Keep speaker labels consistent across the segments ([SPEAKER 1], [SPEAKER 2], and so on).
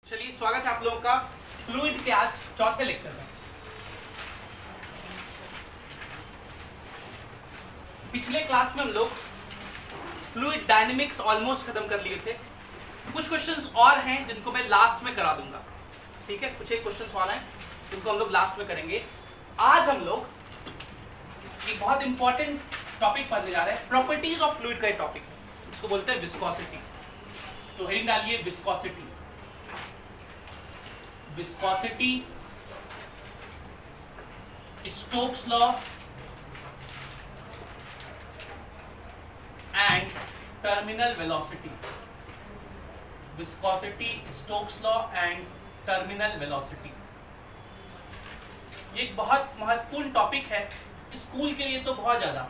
[SPEAKER 1] चलिए स्वागत है आप लोगों का फ्लूइड के आज चौथे लेक्चर में। पिछले क्लास में हम लोग फ्लूइड डायनेमिक्स ऑलमोस्ट खत्म कर लिए थे। कुछ क्वेश्चंस और हैं जिनको मैं लास्ट में करा दूंगा, ठीक है। कुछ एक क्वेश्चंस और हैं जिनको हम लोग लास्ट में करेंगे। आज हम लोग एक बहुत इंपॉर्टेंट टॉपिक पढ़ने जा रहे हैं। प्रॉपर्टीज ऑफ फ्लूइड का टॉपिक है, इसको बोलते हैं विस्कोसिटी। तो हेडिंग डालिए viscosity. Viscosity, Stokes law and terminal velocity. Viscosity, Stokes law and terminal velocity. ये एक बहुत महत्वपूर्ण टॉपिक है स्कूल के लिए, तो बहुत ज्यादा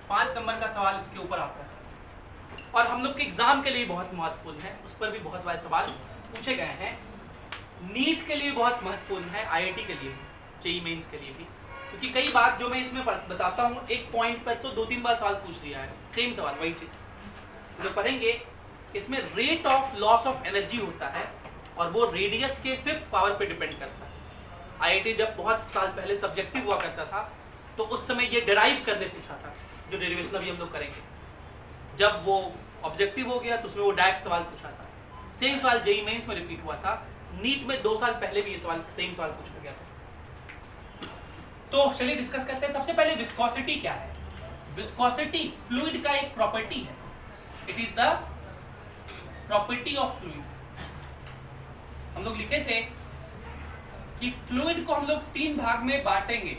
[SPEAKER 1] 5 नंबर का सवाल इसके ऊपर आता है और हम लोग के एग्जाम के लिए बहुत महत्वपूर्ण है। उस पर भी बहुत सारे सवाल पूछे गए हैं। नीट के लिए बहुत महत्वपूर्ण है, आईआईटी के लिए भी, जेईई मेंस के लिए भी, क्योंकि कई बात जो मैं इसमें बताता हूँ एक पॉइंट पर तो 2-3 बार सवाल पूछ लिया है, सेम सवाल वही चीज। तो पढ़ेंगे इसमें rate of loss of energy होता है और वो रेडियस के 5th पावर पे डिपेंड करता है। आईआईटी जब बहुत साल पहले सब्जेक्टिव हुआ करता था तो उस समय ये डिराइव करने पूछा था, जो डेरिवेशन अभी हम लोग करेंगे। जब वो ऑब्जेक्टिव हो गया तो उसमें वो डायरेक्ट सवाल पूछा था। सेम सवाल जेईई मेंस में रिपीट हुआ था। नीट में 2 साल पहले भी ये सवाल सेम सवाल पूछा गया था। तो चलिए डिस्कस करते हैं। सबसे पहले विस्कोसिटी क्या है। विस्कोसिटी फ्लूइड का एक प्रॉपर्टी है। It is the property of fluid. हम लोग लिखे थे कि फ्लूइड को हम लोग 3 भाग में बांटेंगे।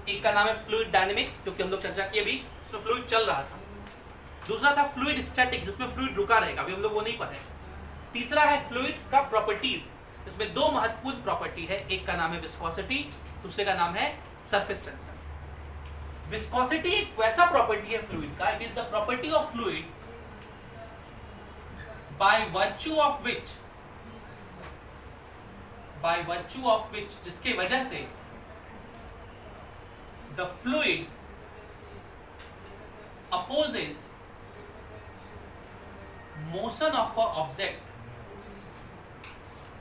[SPEAKER 1] एक का नाम है फ्लूइड डायनेमिक्स, जो कि हम लोग चर्चा किए अभी, इसमें फ्लूइड चल रहा था। दूसरा था फ्लूइड स्टैटिक्स, जिसमें फ्लूइड रुका रहेगा, अभी हम लोग वो नहीं पढ़े। तीसरा है फ्लूइड का प्रॉपर्टीज, इसमें 2 महत्वपूर्ण प्रॉपर्टी है। एक का नाम है विस्कोसिटी, दूसरे का नाम है सरफेस टेंशन। विस्कोसिटी एक वैसा प्रॉपर्टी है फ्लूइड का, it is the property of fluid by virtue of which जिसके वजह से the fluid opposes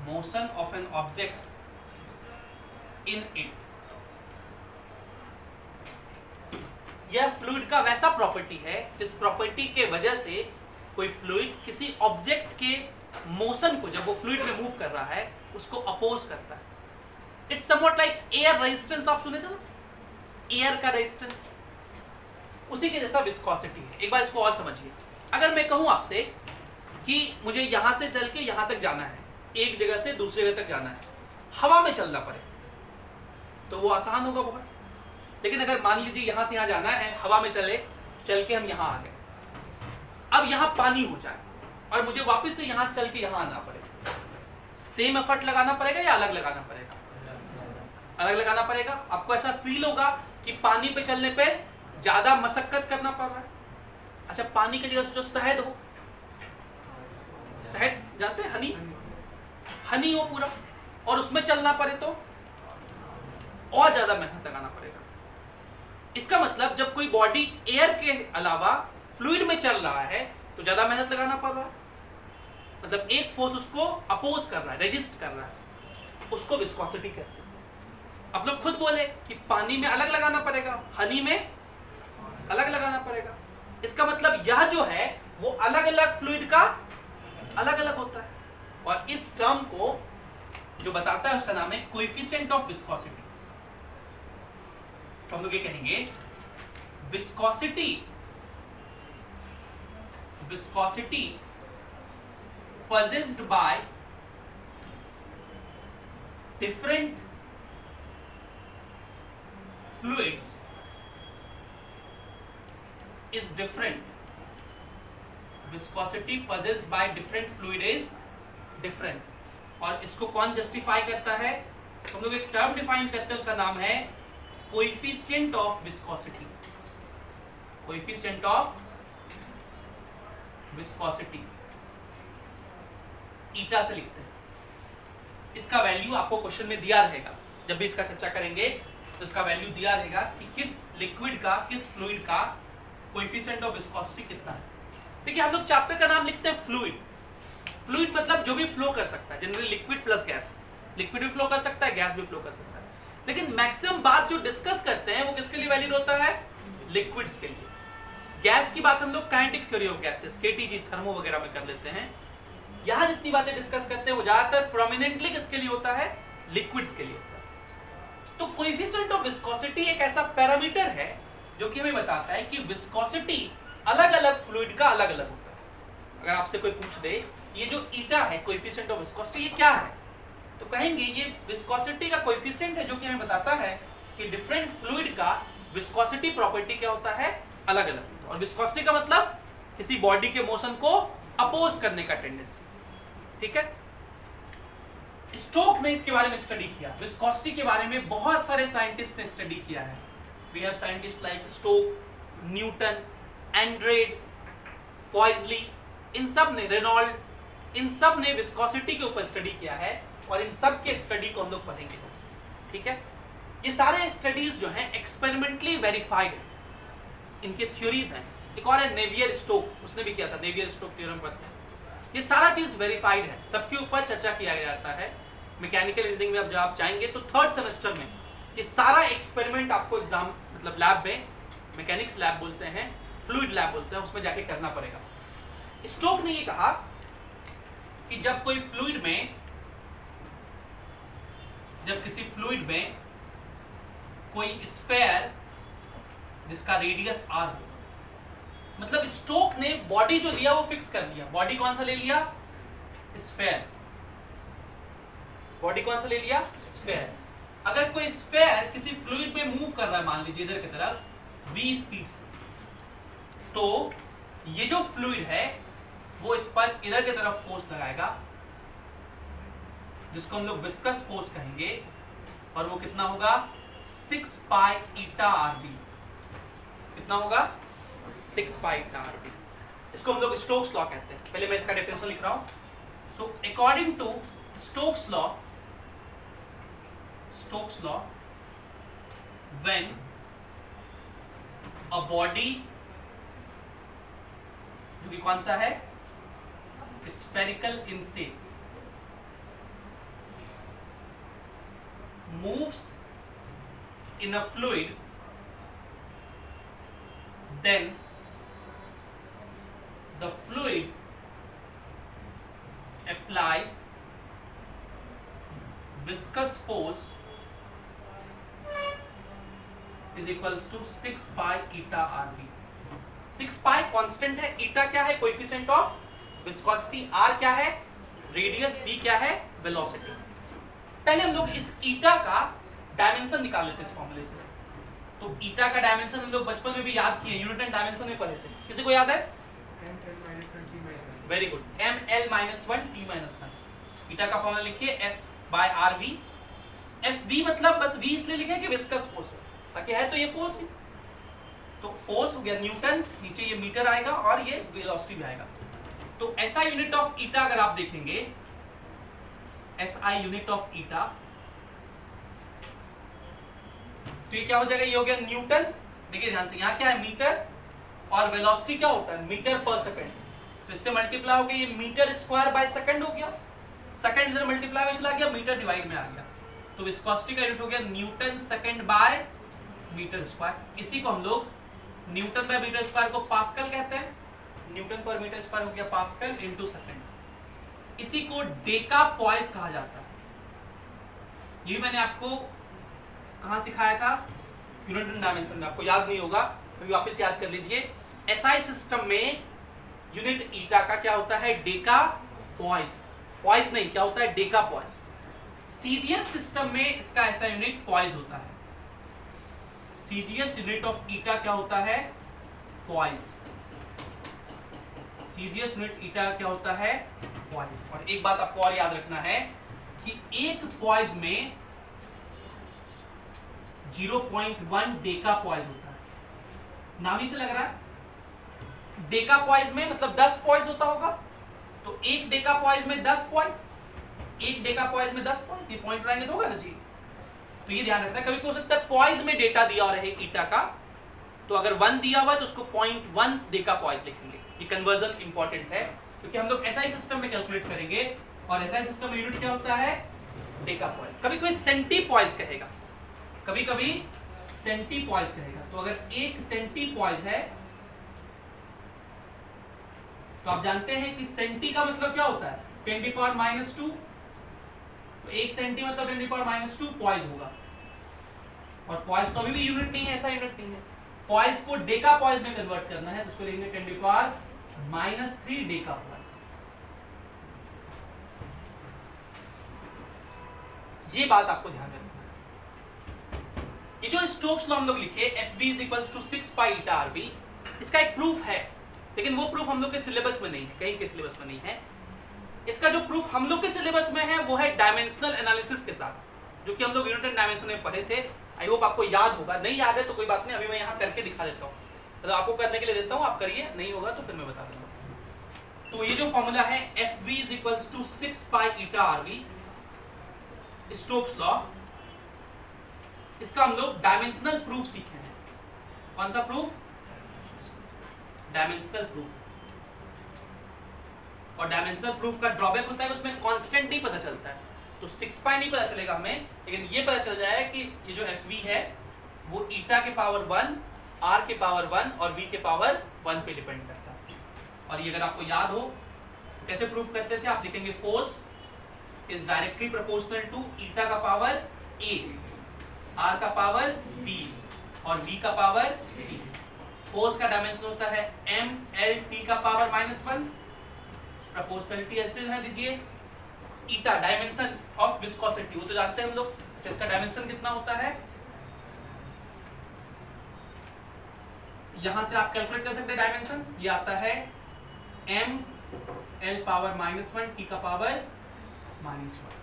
[SPEAKER 1] motion of an object in it। यह फ्लूइड का वैसा प्रॉपर्टी है जिस प्रॉपर्टी के वजह से कोई फ्लूइड किसी ऑब्जेक्ट के मोशन को, जब वो फ्लूइड में मूव कर रहा है, उसको अपोज करता है। It's somewhat like air resistance. आप सुने थे ना, एयर का रेजिस्टेंस, उसी के जैसा विस्कोसिटी है। एक बार इसको और समझिए। अगर मैं कहूं आपसे कि मुझे यहां से चल के यहां तक जाना है, एक जगह से दूसरी जगह तक जाना है, हवा में चलना पड़े तो वो आसान होगा बहुत। लेकिन अगर मान लीजिए यहां से यहां जाना है, हवा में चल के हम यहां आ गए, अब यहां पानी हो जाए और मुझे वापस से यहां से चल के यहां आना पड़े, सेम एफर्ट लगाना पड़ेगा या अलग लगाना पड़ेगा? अलग लगाना पड़ेगा। आपको ऐसा फील होगा कि पानी पे चलने पे ज्यादा मशक्कत करना पड़ रहा है। अच्छा, पानी की जगह जो शहद हो, शहद जानते हैं, हनी हो पूरा, और उसमें चलना पड़े तो और ज्यादा मेहनत लगाना पड़ेगा। इसका मतलब जब कोई बॉडी एयर के अलावा फ्लूइड में चल रहा है तो ज्यादा मेहनत लगाना पड़ रहा है। मतलब एक फोर्स उसको अपोज कर रहा है, रेजिस्ट कर रहा है, उसको विस्कोसिटी कहते हैं। आप लोग खुद बोले कि पानी में अलग लगाना पड़ेगा, हनी में अलग लगाना पड़ेगा। इसका मतलब यह जो है वो अलग अलग फ्लूइड का अलग अलग होता है। और इस टर्म को जो बताता है उसका नाम है कोएफिशिएंट ऑफ विस्कोसिटी। तो हम लोग ये कहेंगे viscosity possessed by different fluids is different। Viscosity possessed by different fluid is different। और इसको कौन जस्टिफाई करता है? हम लोग एक टर्म डिफाइन करते हैं, उसका नाम है coefficient of viscosity. Coefficient of viscosity ईटा से लिखते हैं। इसका वैल्यू आपको क्वेश्चन में दिया रहेगा, जब भी इसका चर्चा करेंगे तो इसका वैल्यू दिया रहेगा कि किस लिक्विड का, किस फ्लूइड का कोएफिशिएंट ऑफ विस्कोसिटी कितना है। देखिए हम लोग चैप्टर का नाम लिखते हैं फ्लूइड। फ्लूइड मतलब जो भी फ्लो कर सकता है, generally liquid plus gas, liquid भी फ्लो कर सकता है, गैस भी फ्लो कर सकता है, लेकिन मैक्सिमम बात जो डिस्कस करते हैं वो किसके लिए वैलिड होता है, लिक्विड्स के लिए। गैस की बात हम लोग kinetic theory of gases KTG thermo वगैरह में कर लेते हैं। यहाँ जितनी बातें डिस्कस करते हैं वो ज्यादातर प्रोमिनेंटली किसके लिए होता है, लिक्विड्स के लिए होता है। तो कोएफिशिएंट ऑफ विस्कोसिटी एक ऐसा पैरामीटर है जो कि हमें बताता है कि विस्कोसिटी अलग अलग फ्लूइड का अलग अलग होता है। अगर आपसे कोई पूछ दे ये जो ईटा है कोएफिशिएंट ऑफ विस्कोसिटी ये क्या है, तो कहेंगे ये विस्कोसिटी का कोएफिशिएंट है जो कि हमें बताता है कि डिफरेंट फ्लूइड का विस्कोसिटी प्रॉपर्टी क्या होता है, अलग अलग। और विस्कोसिटी का मतलब किसी बॉडी के मोशन को अपोज करने का टेंडेंसी, ठीक है। स्टोक ने इसके बारे में स्टडी किया, विस्कोसिटी के बारे में बहुत सारे साइंटिस्ट ने स्टडी किया है। We have scientist like Stoke, Newton, Andrade, Poiseuille, इन सब ने, रेनॉल्ड, इन सब ने विस्कोसिटी के ऊपर स्टडी किया है और इन सब के स्टडी को हम लोग पढ़ेंगे, ठीक है। ये सारे स्टडीज जो हैं एक्सपेरिमेंटली वेरीफाइड है, इनके थ्योरीज हैं। एक और है नेवियर स्टोक, उसने भी किया था, नेवियर स्टोक थ्योरम पढ़ते हैं। ये सारा चीज वेरीफाइड है, सबके ऊपर चर्चा किया जाता है। मैकेनिकल इंजीनियरिंग में अब जब आप जाएंगे तो थर्ड सेमेस्टर में ये सारा एक्सपेरिमेंट आपको एग्जाम मतलब लैब में, मैकेनिक्स लैब बोलते हैं, फ्लूइड लैब बोलते हैं, उसमें जाके करना पड़ेगा। स्टोक ने ये कहा कि जब कोई फ्लूइड में, जब किसी फ्लूइड में कोई स्फेयर जिसका रेडियस r हो, मतलब स्टोक ने बॉडी जो लिया वो फिक्स कर लिया। बॉडी कौन सा ले लिया, स्फेयर। बॉडी कौन सा ले लिया, स्फेयर। अगर कोई स्फेयर किसी फ्लूइड में मूव कर रहा है, मान लीजिए इधर की तरफ v स्पीड से, तो ये जो फ्लूइड है वो इस पर इधर की तरफ फोर्स लगाएगा जिसको हम लोग विस्कस फोर्स कहेंगे, और वो कितना होगा 6 पाई ईटा आरबी। कितना होगा 6 पाई ईटा आरबी। इसको हम लोग स्टोक्स लॉ कहते हैं। पहले मैं इसका डेफिनेशन लिख रहा हूं। So according to Stokes law, when a body, जो कि कौन सा है, spherical in shape, moves in a fluid, then the fluid applies viscous force is equals to 6 pi eta rb। 6 pi constant है, eta क्या है, कोएफिशिएंट ऑफ विस्कोसिटी, r क्या है, रेडियस, v क्या है, वेलोसिटी। पहले हम लोग इस ईटा का डायमेंशन निकाल लेते हैं इस फॉर्मूले से। तो ईटा का डायमेंशन हम लोग बचपन में भी याद किए, यूनिट डायमेंशन में पढ़े थे। किसी को याद है? Very good, ml-1 t-1। ईटा का फॉर्मूला लिखिए F/rv। Fv मतलब बस v इसलिए लिखे कि विस्कस फोर्स है, ताकि है तो ये फोर्स ही। तो फोर्स हो गया न्यूटन, नीचे ये मीटर आएगा और ये वेलोसिटी भी आएगा। तो ऐसा यूनिट ऑफ ईटा अगर आप देखेंगे, SI यूनिट ऑफ ईटा, तो ये क्या हो जाएगा, ये हो गया न्यूटन। देखिए ध्यान से, यहाँ क्या है, मीटर, और वेलोसिटी क्या होता है, मीटर पर सेकंड। तो इससे मल्टीप्लाई हो गया, ये मीटर स्क्वायर बाय सेकंड हो गया। सेकंड इधर मल्टीप्लाई में चला गया, मीटर डिवाइड में आ गया। तो विस्कोसिटी का यूनिट हो गया newton second by metre square. इसी को हम लोग न्यूटन बाय मीटर स्क्वायर को पास्कल कहते हैं। न्यूटन पर मीटर स्क्वायर हो गया पास्कल इनटू सेकंड। इसी को डेका पॉइस कहा जाता है। ये मैंने आपको कहाँ सिखाया था, यूनिट डायमेंशन में, आपको याद नहीं होगा, अभी वापस याद कर लीजिए। एसआई सिस्टम में यूनिट ईटा का क्या होता है, डेका पॉइस। पॉइस नहीं, क्या होता है, डेका पॉइस। सीजीएस सिस्टम में इसका ऐसा यूनिट पॉइस होता है। सीजीएस यूनिट ऑफ ईटा क्या होता है, पॉइस। सीजीएस यूनिट ईटा क्या होता है, पॉइस। और एक बात आपको और याद रखना है कि एक पॉइस में 0.1 डेका पॉइस होता है। नाम ही से लग रहा है, डेका पॉइस में मतलब 10 पॉइस होता होगा। तो एक डेका पॉइस में 10 पॉइस, एक डेका पॉइस में 10 पॉइस, ये पॉइंट रहेंगे तो होगा ना जी। तो ये ध्यान रखना है, कभी हो सकता है पॉइस में डेटा दिया रहे ईटा का, तो अगर 1 दिया हुआ है तो उसको 0.1 डेका पॉइस लिखेंगे। ये कन्वर्जन इंपॉर्टेंट है, क्योंकि हम लोग एसआई सिस्टम में कैलकुलेट करेंगे और एसआई सिस्टम में यूनिट क्या होता है, डेकापॉइस। कभी कोई सेंटीपॉइस कहेगा, कभी कभी सेंटीपॉइस कहेगा। तो अगर एक सेंटीपॉइस है तो आप जानते हैं कि सेंटी का मतलब क्या होता है, 10⁻²। तो एक सेंटी मतलब 10⁻², पॉइस होगा। और पॉइस तो अभी भी यूनिट नहीं है, ऐसा यूनिट नहीं है। पॉइस को डेकापॉइस में कन्वर्ट करना है तो उसको लिखेंगे 10⁻³ डेकापॉइस। ये बात आपको ध्यान रखना है। ये जो स्टोक्स लॉ हम लोग लिखे FB = 6 पाई ईटा RB, इसका एक प्रूफ है, लेकिन वो प्रूफ हम लोग के सिलेबस में नहीं है, कहीं के सिलेबस में नहीं है। इसका जो प्रूफ हम लोग के सिलेबस में है वो है डायमेंशनल एनालिसिस के साथ, जो कि हम लोग यूनिट एंड डायमेंशन में पढ़े थे। आई होप आपको याद होगा, नहीं याद है तो कोई बात नहीं, अभी मैं यहाँ करके दिखा देता हूँ, तो आपको करने के लिए देता हूँ, आप करिए, नहीं होगा तो फिर मैं बता दूंगा। तो ये जो फॉर्मूला है FB = 6 पाई ईटा RB, स्टोक्स लॉ, इसका हम लोग डायमेंशनल प्रूफ सीखे हैं। कौन सा प्रूफ, डायमेंशनल प्रूफ। और डायमेंशनल प्रूफ का ड्रॉबैक होता है कि उसमें कांस्टेंट नहीं पता चलता है, तो 6 पाई नहीं पता चलेगा हमें, लेकिन ये पता चल जाए कि ये जो FB है वो ईटा के पावर 1, R के पावर 1 और V के पावर 1 पे डिपेंड करता है। और ये अगर आपको याद हो कैसे प्रूफ करते थे, आप लिखेंगे force is directly proportional to eta का पावर A, R का पावर B और V का पावर C। फोर्स का डायमेंशन होता है MLT का पावर -1, प्रोपोर्शनलिटी ऐसे है दीजिए, ईटा डायमेंशन ऑफ विस्कोसिटी, वो तो जानते हैं हम लोग। अच्छा, इसका डायमेंशन कितना होता है, यहां से आप कैलकुलेट कर सकते हैं डायमेंशन, ये आता है ML पावर -1 T का पावर -1।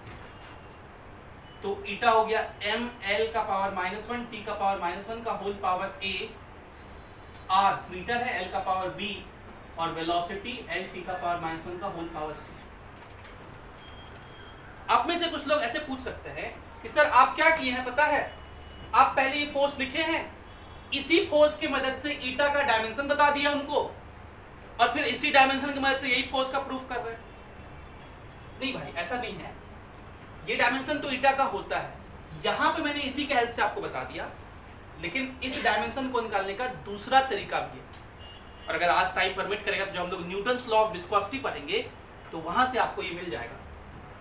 [SPEAKER 1] तो ईटा हो गया ML का पावर -1 T का पावर -1 का whole power A, R metre है, L का पावर B और वेलोसिटी LT का पावर -1 का होल पावर C। आप में से कुछ लोग ऐसे पूछ सकते हैं कि सर आप क्या किए हैं पता है, आप पहले ये फोर्स लिखे हैं, इसी फोर्स की मदद से ईटा का डायमेंशन बता दिया उनको, और फिर इसी डायमेंशन की मदद से यही फोर्स का प्रूफ कर रहे हैं। नहीं भाई, ऐसा नहीं है। ये डायमेंशन तो ईटा का होता है, यहां पे मैंने इसी के हेल्प से आपको बता दिया, लेकिन इस डायमेंशन को निकालने का दूसरा तरीका भी है। और अगर आज टाइम परमिट करेगा तो जो हम लोग न्यूटन्स लॉ ऑफ विस्कोसिटी पढ़ेंगे तो वहां से आपको ये मिल जाएगा।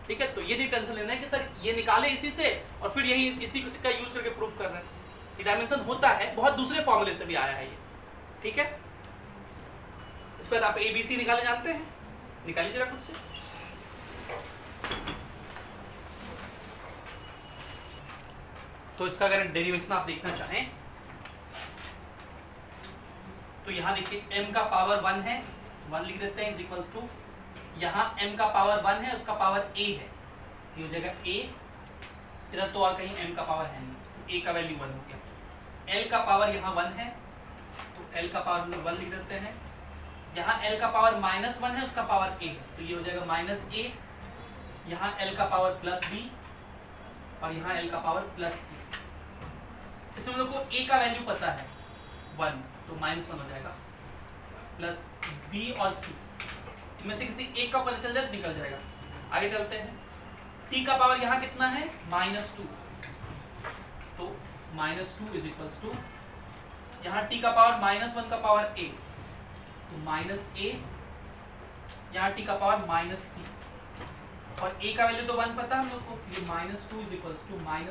[SPEAKER 1] ठीक है, तो ये नहीं टेंशन लेना है कि सर ये निकाले इसी से और फिर यही इसी का यूज करके प्रूफ कर रहे हैं। ये डायमेंशन होता है, बहुत दूसरे फॉर्मूले से भी आया है ये। ठीक है, इसके बाद आप ABC निकाले जानते हैं, निकालिए जरा खुद से। तो इसका अगर डेरिवेशन आप देखना चाहें तो यहाँ देखिए m का पावर 1 है, 1 लिख देते हैं, इक्वल्स टू यहाँ m का पावर 1 है, उसका पावर a है, ये हो जाएगा a, इधर तो और कहीं m का पावर है नहीं, तो a का वैल्यू 1 हो गया। l का पावर यहाँ 1 है, तो l का पावर हम लोग 1 लिख देते हैं। यहाँ l का पावर -1 है, उसका पावर a है, तो ये हो जाएगा -a। यहाँ l का पावर +b और यहाँ l का पावर +c। इसमें हम लोग को a का वैल्यू पता है 1, तो -1 हो जाएगा, प्लस b और c, इनमें से किसी एक का पता चल जाए तो निकल जाएगा। आगे चलते हैं, t का पावर यहाँ कितना है -2, तो -2 इज इक्वल्स टू यहाँ t का पावर -1 का पावर a, तो -a, यहाँ t का पावर -c और a का वैल्यू तो 1 पता है हम लोग को, ये -2 इज इक्वल्स टू -1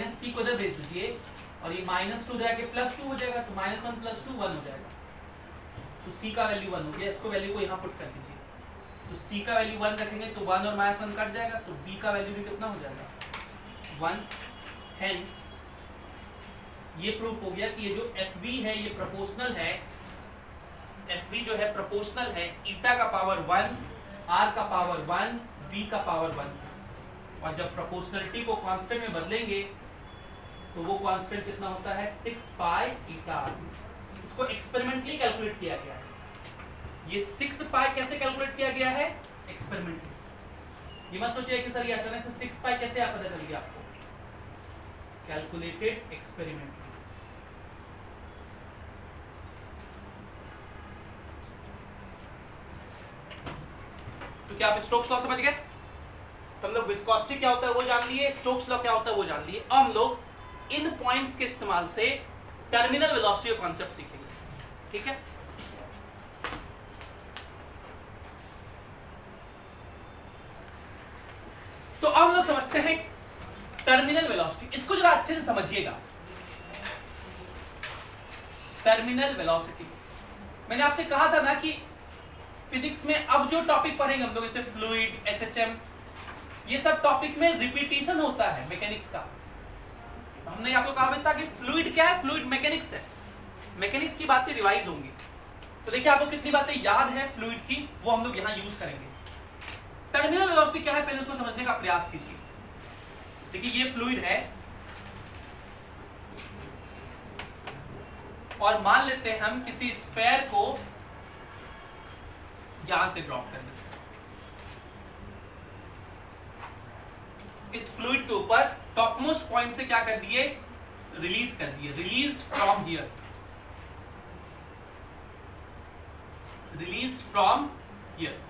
[SPEAKER 1] - c को इधर भेज दीजिए और ये -2 जाके +2 हो जाएगा, तो -1 + 2 1 हो जाएगा, तो c का वैल्यू 1 हो गया। इसको वैल्यू को यहाँ पुट कर दीजिए, तो c का वैल्यू 1 रखेंगे तो 1 और -1 कट जाएगा, तो b का वैल्यू भी कितना हो जाएगा 1। हेंस ये प्रूफ हो गया कि ये जो FB है ये प्रोपोर्शनल है, FB जो है प्रोपोर्शनल है ईटा का पावर 1, R का पावर 1, B का पावर 1। और जब प्रोपोर्शनलिटी को कांस्टेंट में बदलेंगे तो वो कांस्टेंट कितना होता है 6 पाई ईटा। इसको एक्सपेरिमेंटली कैलकुलेट किया गया है। ये 6 पाई कैसे कैलकुलेट किया गया है, एक्सपेरिमेंटली। ये मत सोचिए कि सर ये अचानक से 6 पाई कैसे पता चल गया आपको, कैलकुलेटेड एक्सपेरिमेंटली। तो क्या आप स्टोक्स लॉ समझ गए? तो हम लोग विस्कोसिटी क्या होता है वो जान लिए, स्टोक्स लॉ क्या होता है वो जान लिए। अब हम लोग इन पॉइंट्स के इस्तेमाल से टर्मिनल वेलोसिटी का कॉन्सेप्ट सीखेंगे, ठीक है? तो अब हम लोग समझते हैं टर्मिनल वेलोसिटी। इसको जरा अच्छे से समझिएगा। टर्मिनल वेलोसिटी, मैंने आपसे कहा था ना कि फिजिक्स में अब जो टॉपिक पढ़ेंगे हम लोग, जैसे फ्लूइड, एसएचएम, ये सब टॉपिक में रिपीटिशन होता है मैकेनिक्स का। हमने आपको कहा भी था कि फ्लूइड क्या है, फ्लूइड मैकेनिक्स है, मैकेनिक्स की बातें रिवाइज होंगी। तो देखिए आपको कितनी बातें याद है फ्लूइड की, वो हम लोग यहाँ यूज करेंगे। टर्मिनल वेलोसिटी क्या है पहले उसको समझने का प्रयास कीजिए। देखिए ये फ्लूइड है और मान लेते हैं हम किसी स्फेयर को यहां से ड्रॉप कर देते हैं। इस फ्लूइड के ऊपर टॉपमोस्ट पॉइंट से क्या कर दिए, रिलीज कर दिए, released from here, release from here.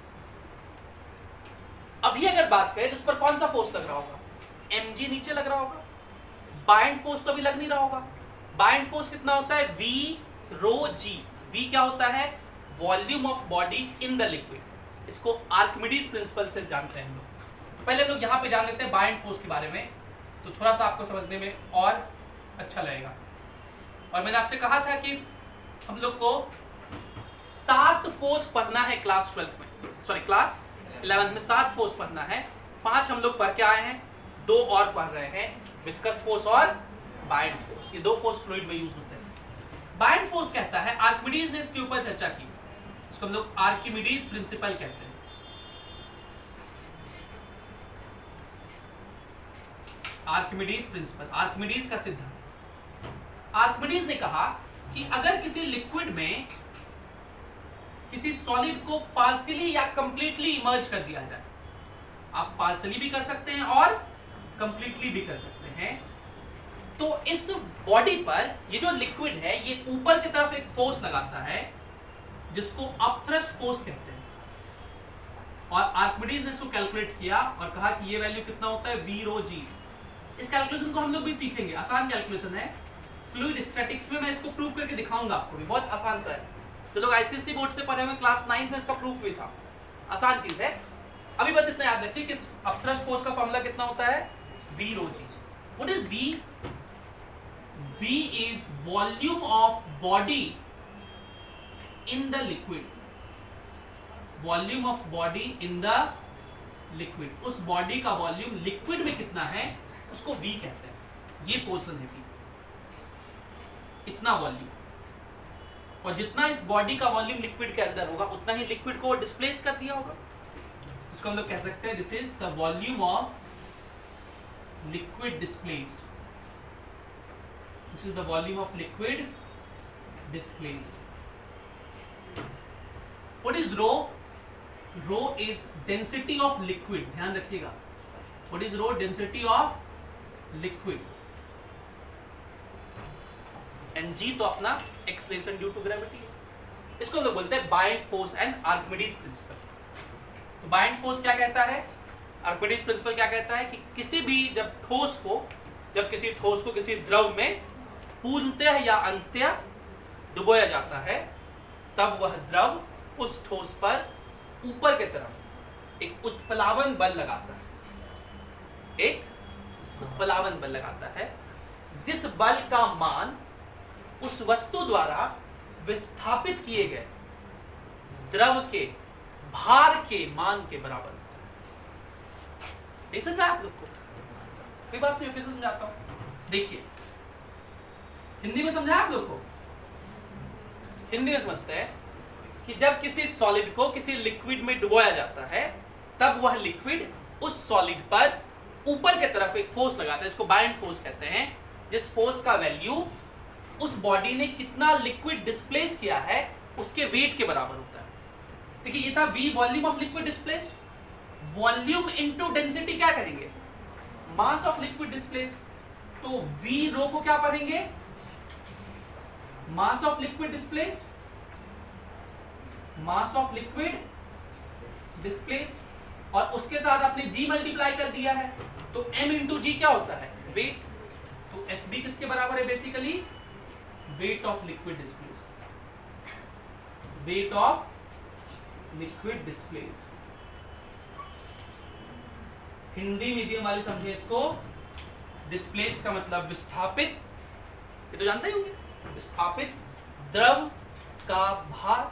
[SPEAKER 1] अभी अगर बात करें तो उस पर कौन सा फोर्स लग रहा होगा, mg नीचे लग रहा होगा, बाइंड फोर्स तो अभी लग नहीं रहा होगा। बाइंड फोर्स कितना होता है, v रो g। v क्या होता है, volume of body in the liquid. इसको आर्किमिडीज प्रिंसिपल से जानते हैं हम लोग। पहले लोग यहाँ पे जान लेते हैं बाइंड फोर्स के बारे में, तो थोड़ा सा आपको समझने में और अच्छा लगेगा। और मैंने आपसे कहा था कि हम लोग को 7 फोर्स पढ़ना है क्लास 12 में, सॉरी क्लास 11 में 7 फोर्स पढ़ना है। 5 हम लोग पढ़ के आए हैं, 2 और पढ़ रहे हैं, विस्कस फोर्स और बाइंड फोर्स। ये 2 फोर्स फ्लूइड में यूज होते हैं। बाइंड फोर्स कहता है, आर्किमिडीज ने इसके ऊपर चर्चा की, इसको हम लोग आर्किमिडीज प्रिंसिपल कहते हैं। आर्किमिडीज प्रिंसिपल, आर्किमिडीज का सिद्धांत। आर्किमिडीज ने कहा कि अगर किसी लिक्विड में किसी सॉलिड को पार्शियली या कंप्लीटली इमर्ज कर दिया जाए, आप पार्शियली भी कर सकते हैं और कंप्लीटली भी कर सकते हैं, तो इस बॉडी पर ये जो लिक्विड है ये ऊपर की तरफ एक फोर्स लगाता है जिसको अपथ्रस्ट फोर्स कहते हैं। और आर्किमिडीज ने इसको कैलकुलेट किया और कहा कि ये वैल्यू कितना होता है, v रो g। इस कैलकुलेशन को हम लोग भी सीखेंगे, आसान कैलकुलेशन है। फ्लूइड स्टैटिक्स में मैं इसको प्रूव करके दिखाऊंगा आपको भी, बहुत आसान सा है। जो लोग आईसीएसई बोर्ड से पढ़े हुए क्लास 9 में इसका प्रूफ भी था, आसान चीज है। अभी बस इतना याद रखिए कि अपथ्रस्ट फोर्स का फॉर्मूला कितना होता है, v rho g। What is v? v is volume of body in the liquid, volume of body in the liquid। उस बॉडी का वॉल्यूम लिक्विड में कितना है उसको v कहते हैं। ये पोर्शन है v, इतना वॉल्यूम। और जितना इस बॉडी का वॉल्यूम लिक्विड के अंदर होगा उतना ही लिक्विड को डिस्प्लेस कर दिया होगा। इसको हम लोग कह सकते हैं this is the volume of liquid displaced. This is the volume of liquid displaced. What is rho? Rho is density of liquid. ध्यान रखिएगा। What is rho? Density of liquid. And g तो अपना acceleration due to gravity है। इसको हम लोग बोलते हैं bind force and Archimedes principal. तो बाइंड फोर्स क्या कहता है, आर्किमिडीज प्रिंसिपल क्या कहता है कि किसी भी जब किसी ठोस को किसी द्रव में पूर्णतः या अंशतः डुबोया जाता है, तब वह द्रव उस ठोस पर ऊपर की तरफ एक उत्प्लावन बल लगाता है, एक उत्प्लावन बल लगाता है, जिस बल का मान उस वस्तु द्वारा विस्थापित किए गए द्रव के भार के मान के बराबर होता है। नहीं समझ में आप लोग को? कोई बात नहीं, फिर से समझाता हूं। देखिए हिंदी में समझा आप लोग को? हिंदी में समझते हैं कि जब किसी सॉलिड को किसी लिक्विड में डुबोया जाता है, तब वह लिक्विड उस सॉलिड पर ऊपर की तरफ एक फोर्स लगाता है, इसको बाइंड फोर्स कहते हैं, जिस फोर्स का वैल्यू उस बॉडी ने कितना लिक्विड डिस्प्लेस किया है उसके वेट के बराबर होता है। देखिए ये था v volume of liquid displaced. Volume into density क्या करेंगे, मास ऑफ लिक्विड डिस्प्लेस्ड। तो v रो को क्या पढ़ेंगे, mass of liquid displaced, mass of liquid displaced और उसके साथ आपने g मल्टीप्लाई कर दिया है, तो m इंटू जी क्या होता है, वेट। तो FB किसके बराबर है, basically weight of liquid displace, weight of liquid displace. Hindi medium वाले समझे इसको, डिस्प्लेस का मतलब विस्थापित, ये तो जानते ही होंगे, विस्थापित द्रव का भार,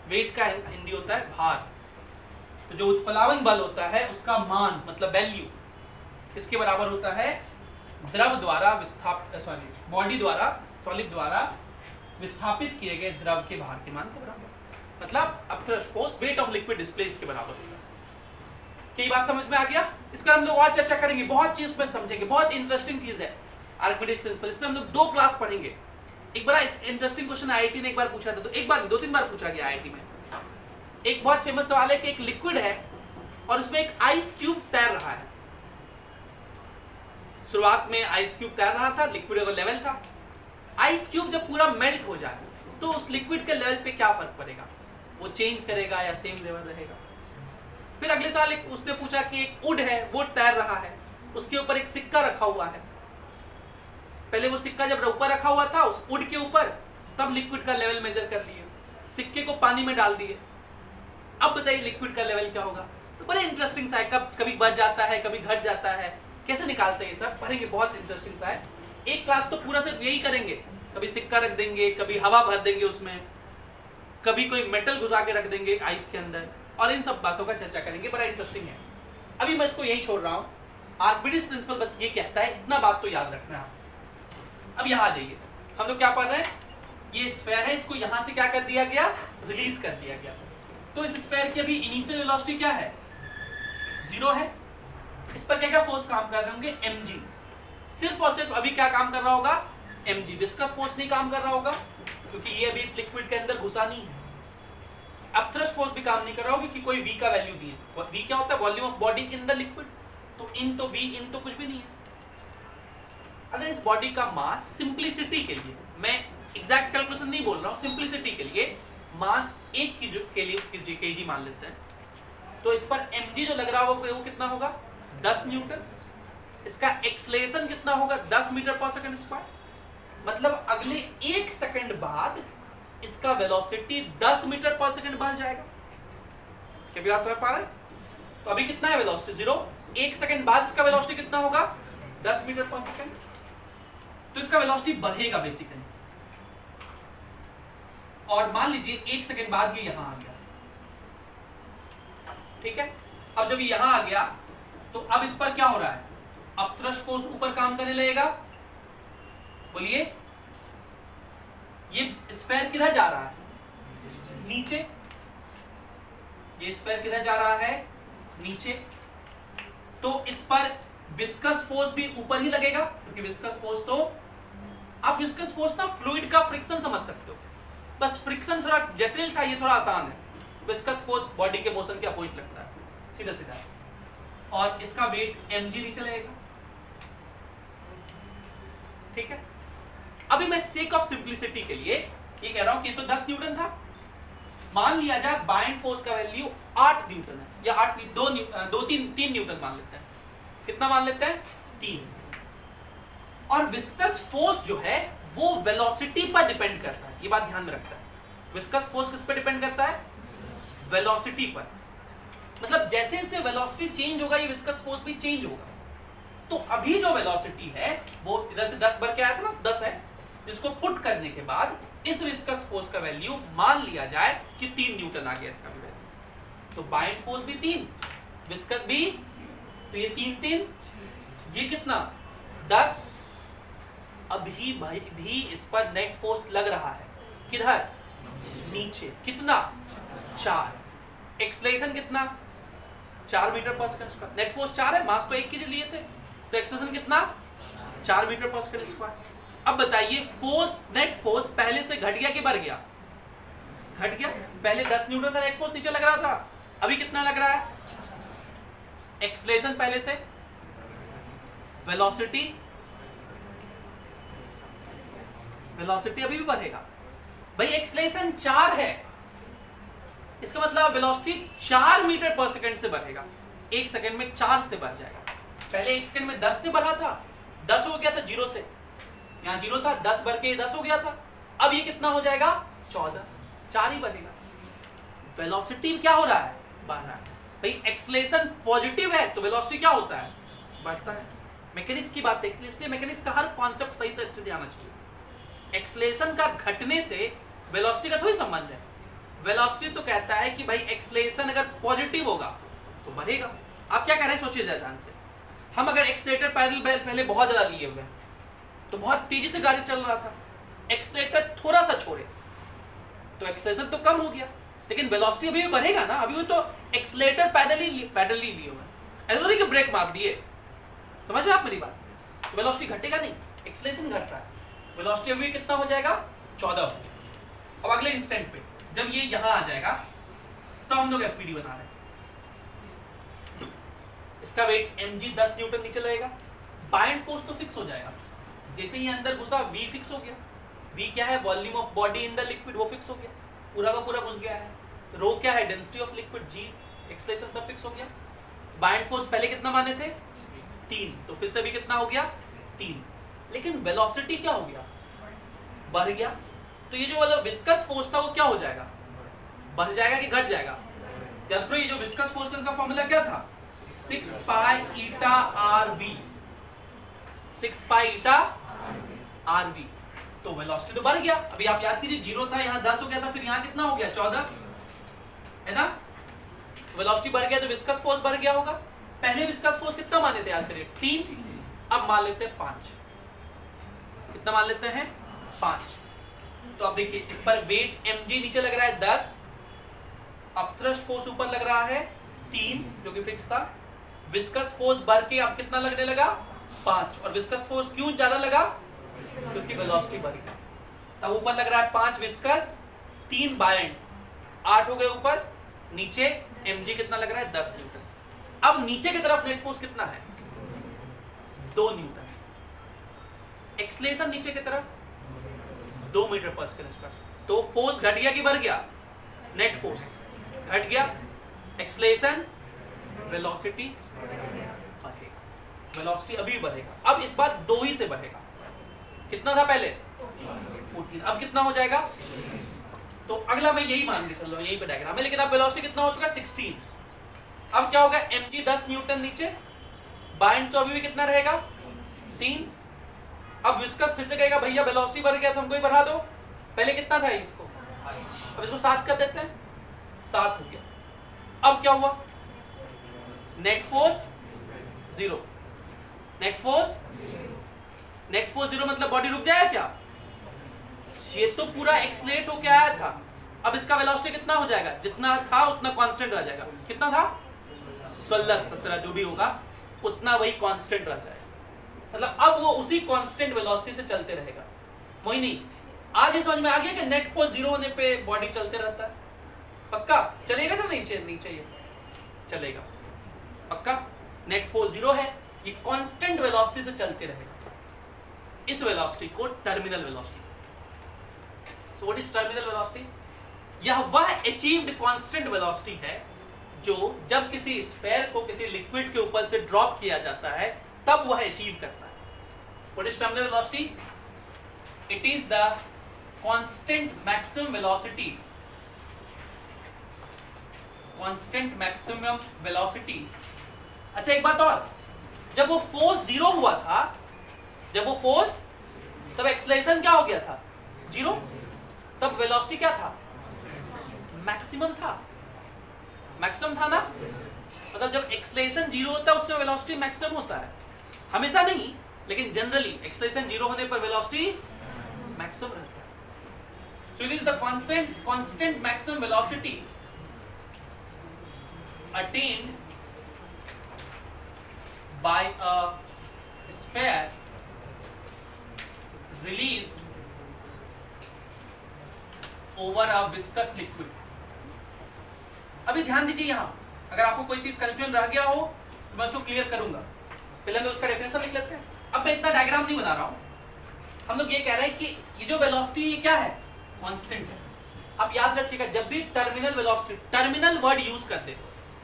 [SPEAKER 1] वेट का हिंदी होता है भार। तो जो उत्प्लावन बल होता है उसका मान मतलब वैल्यू किसके बराबर होता है, द्रव द्वारा बॉडी द्वारा, सॉलिड द्वारा विस्थापित किए गए द्रव के भार के मान के बराबर, मतलब upthrust force weight of liquid displaced के बराबर होता है। क्या बात समझ में आ गया? इसका हम लोग और चर्चा करेंगे, बहुत चीज में समझेंगे, बहुत इंटरेस्टिंग चीज है आर्किमिडीज प्रिंसिपल। इसमें हम लोग 2 क्लास पढ़ेंगे। एक बड़ा इंटरेस्टिंग क्वेश्चन आईआईटी ने एक बार पूछा था, तो एक बार 2-3 बार पूछा गया आईआईटी में। एक बहुत फेमस सवाल है कि एक लिक्विड है और उसमें एक आइस क्यूब तैर रहा है। शुरुआत में आइस क्यूब तैर रहा था, लिक्विड का लेवल था। आइस क्यूब जब पूरा मेल्ट हो जाए तो उस लिक्विड के लेवल पे क्या फर्क पड़ेगा, वो चेंज करेगा या सेम लेवल रहेगा। फिर अगले साल उसने पूछा कि एक वुड है, वुड तैर रहा है, उसके ऊपर एक सिक्का रखा हुआ है। पहले वो सिक्का जब ऊपर रखा हुआ था उस वुड के ऊपर, तब लिक्विड का लेवल मेजर कर लिए, सिक्के को पानी में डाल दिए, अब बताइए लिक्विड का लेवल क्या होगा। तो बड़े इंटरेस्टिंग सा है, कभी बढ़ जाता है कभी घट जाता है, कैसे निकालते हैं ये सब पढ़ेंगे, बहुत इंटरेस्टिंग सा है। एक क्लास तो पूरा सिर्फ यही करेंगे, कभी सिक्का रख देंगे, कभी हवा भर देंगे उसमें, कभी कोई मेटल घुसा के रख देंगे आइस के अंदर, और इन सब बातों का चर्चा करेंगे, बड़ा इंटरेस्टिंग है। अभी मैं इसको यही छोड़ रहा हूँ। आर्किमिडीज प्रिंसिपल बस ये कहता है, इतना बात तो याद रखना है। अब यहाँ आ जाइए, हम लोग क्या पढ़ रहे हैं, ये स्फीयर है, इसको यहाँ से क्या कर दिया गया, रिलीज कर दिया गया। तो इस स्फीयर की अभी इनिशियल वेलोसिटी क्या है, 0 है। इस पर क्या क्या फोर्स काम कर रहे होंगे, mg। सिर्फ और सिर्फ अभी क्या काम कर रहा होगा, mg। विस्कस फोर्स नहीं काम कर रहा होगा क्योंकि ये अभी इस लिक्विड के अंदर घुसा नहीं है। अपथ्रस्ट फोर्स भी काम नहीं कर रहा होगा क्योंकि कोई v का वैल्यू दी है। v क्या होता है, volume of body in the liquid. तो इन तो v इन तो कुछ भी नहीं है। अगर इस बॉडी का मास, सिंप्लिसिटी के लिए, मैं एग्जैक्ट कैलकुलेशन नहीं बोल रहा हूँ, सिंप्लिसिटी के लिए मास 1 के लिए kg मान लेते हैं, तो इस पर mg जो लग रहा होगा वो कितना होगा, 10 न्यूटन। इसका एक्सलेशन कितना होगा, 10 मीटर पर सेकंड स्क्वायर। मतलब अगले 1 सेकंड बाद इसका वेलोसिटी 10 मीटर पर सेकंड बढ़ जाएगा। क्या भी बात समझ पा रहे हैं? तो अभी कितना है वेलोसिटी, 0। 1 सेकंड बाद इसका वेलोसिटी कितना होगा, 10 मीटर पर सेकंड। तो इसका वेलोसिटी बढ़ेगा बेसिकली। और मान लीजिए 1 सेकंड बाद ये यहां आ गया, ठीक है। अब जब यहां आ गया तो अब इस पर क्या हो रहा है, अपथ्रस्ट फोर्स ऊपर काम करने लगेगा। बोलिए, ये स्फीयर किधर जा रहा है, नीचे। ये स्फीयर किधर जा रहा है, नीचे। तो इस पर विस्कस फोर्स भी ऊपर ही लगेगा क्योंकि विस्कस फोर्स, तो आप विस्कस फोर्स ना फ्लूइड का फ्रिक्शन समझ सकते हो, बस फ्रिक्शन थोड़ा जटिल था, ये थोड़ा आसान है। विस्कस फोर्स बॉडी के मोशन के अपोजिट लगता है, सीधा सीधा। और इसका वेट mg नीचे लगेगा, ठीक है। अभी मैं सेक ऑफ सिंप्लिसिटी के लिए ये कह रहा हूं कि तो 10 न्यूटन था। मान लिया जाए बाइंड फोर्स का वैल्यू 8 न्यूटन है, या 8 3 न्यूटन मान लेते हैं। कितना मान लेते हैं, 3। और विस्कस फोर्स जो है वो वेलोसिटी पर डिपेंड करता है, ये बात ध्यान में रखता है। विस्कस फोर्स किस पर डिपेंड करता है, वेलोसिटी पर। मतलब जैसे जैसे वेलोसिटी चेंज होगा ये विस्कस फोर्स भी चेंज होगा। तो अभी जो वेलोसिटी है वो इधर से 10 बढ़ के आया था ना, 10 है, जिसको पुट करने के बाद इस विस्कस फोर्स का वैल्यू मान लिया जाए कि 3 न्यूटन आ गया इसका भी वैल्यू। तो बाइंड फोर्स भी 3, विस्कस भी, तो ये 3 ये कितना, 10। अभी भाई भी इस पर नेट फोर्स लग रहा है, किधर, नीचे। कितना, 4। एक्सलेशन कितना, 4 मीटर पर सेकंड स्क्वायर। नेट फोर्स 4 है, मास तो 1 के लिए थे, तो एक्सलेशन कितना, 4 मीटर पर सेकंड स्क्वायर। अब बताइए फोर्स, नेट फोर्स पहले से घट गया कि बढ़ गया, घट गया। पहले 10 न्यूटन का नेट फोर्स नीचे लग रहा था, अभी कितना लग रहा है, एक्सलेशन पहले से, वेलोसिटी अभी भी बढ़ेगा। भाई एक्सलेशन 4 है, इसका मतलब वेलोसिटी 4 मीटर पर सेकंड से बढ़ेगा, 1 सेकंड में 4 से बढ़ जाएगा। पहले 1 सेकंड में 10 से बढ़ा था, 10 हो गया था 0 से, यहाँ 0 था, 10 बढ़ के 10 हो गया था। अब ये कितना हो जाएगा 14, 4 ही बढ़ेगा। वेलोसिटी क्या हो रहा है, बढ़ रहा है। भाई एक्सेलरेशन पॉजिटिव है तो वेलोसिटी क्या होता है, बढ़ता है। मैकेनिक्स की बात है, इसलिए मैकेनिक्स का हर कॉन्सेप्ट सही से अच्छे से आना चाहिए। एक्सेलरेशन का घटने से वेलोसिटी का थोड़ी संबंध है। वेलोसिटी तो कहता है कि भाई एक्सेलरेशन अगर पॉजिटिव होगा तो बढ़ेगा। आप क्या कह रहे हैं सोचिए ध्यान से। हम अगर एक्सेलरेटर पैडल पहले बहुत ज्यादा लिए हुए तो बहुत तेजी से गाड़ी चल रहा था, एक्सेलरेटर थोड़ा सा छोड़े तो एक्सेलरेशन तो कम हो गया, लेकिन वेलोसिटी अभी भी बढ़ेगा ना। अभी भी तो एक्सेलरेटर पैडल ही लिए हुए, ऐसा नहीं कि ब्रेक मार दिए। समझ रहे आप मेरी बात। वेलोसिटी घटेगा नहीं, एक्सेलरेशन घट रहा है। वेलोसिटी अभी कितना हो जाएगा 14 हो गया। अब अगले इंस्टेंट पे जब ये यहां आ जाएगा तो हम लोग एफपीडी बना रहे हैं। इसका वेट mg 10 न्यूटन नीचे लगेगा। बाइंड फोर्स तो फिक्स हो जाएगा, जैसे ही अंदर घुसा v फिक्स हो गया। v क्या है, volume of body in the liquid, वो फिक्स हो गया, पूरा का पूरा घुस गया है। रो क्या है, density of liquid, g acceleration सब फिक्स हो गया। बाइंड फोर्स पहले कितना माने थे 3, तो फिर से भी कितना हो गया 3। लेकिन वेलोसिटी क्या हो गया, बढ़ गया। तो ये जो वाला विस्कस फोर्स था वो क्या हो जाएगा, बढ़ जाएगा कि घट जाएगा। याद करो ये जो विस्कस फोर्स का फॉर्मूला क्या था, 6 पाई ईटा आरवी, 6 पाई ईटा आरवी। तो वेलोसिटी तो बढ़ गया। अभी आप याद कीजिए 0 था, यहाँ 10 हो गया था, फिर यहाँ कितना हो गया 14, है ना। वेलोसिटी बढ़ गया तो विस्कस फोर्स बढ़ गया होगा। पहले विस्कस फोर्स कितना मान लेते हैं, याद करिए 3, अब मान लेते हैं 5। कितना मान लेते हैं 5। तो अब देखिए इस पर वेट mg नीचे लग रहा है 10, अब थ्रस्ट फोर्स ऊपर लग रहा है 3 जो कि फिक्स था। विस्कस फोर्स बढ़ के अब कितना लगने लगा 5, और विस्कस फोर्स क्यों ज्यादा लगा, क्योंकि वेलोसिटी बढ़ गई। तब ऊपर लग रहा है 5 विस्कस, 3 बायेंड, 8 हो गए ऊपर, नीचे mg कितना लग रहा है 10 न्यूटन। अब नीचे की तरफ नेट फोर्स कितना है 2 न्यूटन। एक्सेलरेशन नीचे की तरफ 2 मीटर पर सेकंड स्क्वायर। तो फोर्स घट गया कि बढ़ गया, नेट फोर्स घट गया। एक्सेलरेशन, वेलोसिटी बढ़ेगा, वेलोसिटी अभी बढ़ेगा। अब इस बार 2 ही से बढ़ेगा। कितना था पहले 14, अब कितना हो जाएगा। तो अगला मैं यही मान के चल रहा हूँ, यही पे डायग्राम है, लेकिन अब वेलोसिटी कितना हो चुका 16। अब क्या होगा, mg 10 न्यूटन नीचे, बाइंड तो अभी भी कितना रहेगा 3। अब विस्कस फिर से कहेगा भैया वेलोसिटी बढ़ गया तो हमको ही बढ़ा दो, पहले कितना था इसको, अब इसको 7 कर देते हैं, 7 हो गया। अब क्या हुआ, नेट फोर्स 0, नेट फोर्स 0 मतलब बॉडी रुक जाएगा क्या, ये तो पूरा एक्सलेट होके आया था। अब इसका वेलोसिटी कितना हो जाएगा, जितना था उतना कांस्टेंट रह जाएगा। कितना था 16 17 जो भी होगा उतना वही कांस्टेंट रह जाएगा। मतलब अब वो उसी कांस्टेंट वेलोसिटी से चलते रहेगा। मोहिनी आज ये समझ में आ गया कि नेट फोर्स 0 होने पे बॉडी चलते रहता है। पक्का चलेगा ना, नीचे नीचे ये चलेगा पक्का। नेट फोर्स 0 है, ये कांस्टेंट वेलोसिटी से चलते रहेगा। इस वेलोसिटी को terminal velocity. So what is terminal velocity, यह वह अचीव्ड कांस्टेंट वेलोसिटी है जो जब किसी स्फेयर को किसी लिक्विड के ऊपर से ड्रॉप किया जाता है तब वह अचीव करता है। What is terminal velocity, it is the constant maximum velocity, constant maximum velocity. अच्छा एक बात और, जब वो फोर्स 0 हुआ था, जब वो फोर्स, तब एक्सेलरेशन क्या हो गया था 0, तब वेलोसिटी क्या था मैक्सिमम था, मैक्सिमम था ना। मतलब जब एक्सेलरेशन 0 होता है उसमें वेलोसिटी मैक्सिमम होता है, हमेशा नहीं लेकिन जनरली एक्सेलरेशन 0 होने पर वेलोसिटी मैक्सिमम रहता है। So it is the constant maximum velocity attained by a sphere released over a viscous liquid। अभी ध्यान दीजिए यहाँ, अगर आपको कोई चीज कंफ्यूजन रह गया हो तो मैं उसको क्लियर करूंगा। पहले मैं उसका डेफिनेशन लिख लेते हैं। अब मैं इतना डायग्राम नहीं बना रहा हूं, हम लोग ये कह रहे हैं कि ये जो वेलोसिटी ये क्या है कांस्टेंट है। अब याद रखिएगा जब भी terminal velocity, terminal word use कर दे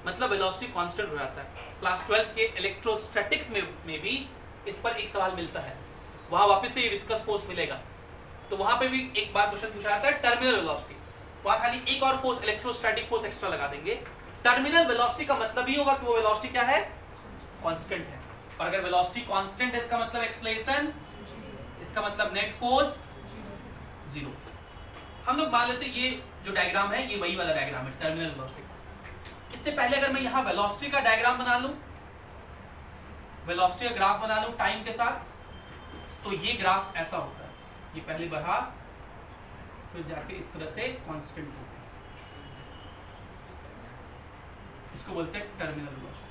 [SPEAKER 1] मतलब वेलोसिटी कांस्टेंट हो जाता है। क्लास 12 के इलेक्ट्रोस्टैटिक्स में भी इस पर एक सवाल मिलता है, वहां वापस से ये विस्कस फोर्स मिलेगा, तो वहां पे भी एक बार क्वेश्चन पूछा जाता है टर्मिनल वेलोसिटी, वहां खाली एक और फोर्स इलेक्ट्रोस्टैटिक फोर्स एक्स्ट्रा लगा देंगे। टर्मिनल वेलोसिटी का मतलब ही होगा कि वो वेलोसिटी क्या है, कांस्टेंट है। और अगर वेलोसिटी कांस्टेंट है इसका मतलब एक्सेलरेशन, इसका मतलब नेट फोर्स जीरो। हम लोग मान लेते हैं ये जो डायग्राम है ये वही वाला डायग्राम है टर्मिनल वेलोसिटी का। इससे पहले अगर मैं यहाँ वेलोसिटी का डायग्राम बना लूं, वेलोसिटी का ग्राफ बना लूं टाइम के साथ, तो ये ग्राफ ऐसा होता है, ये पहले बढ़ा फिर जाके इस तरह से कांस्टेंट हो गया, इसको बोलते हैं टर्मिनल वेलोसिटी।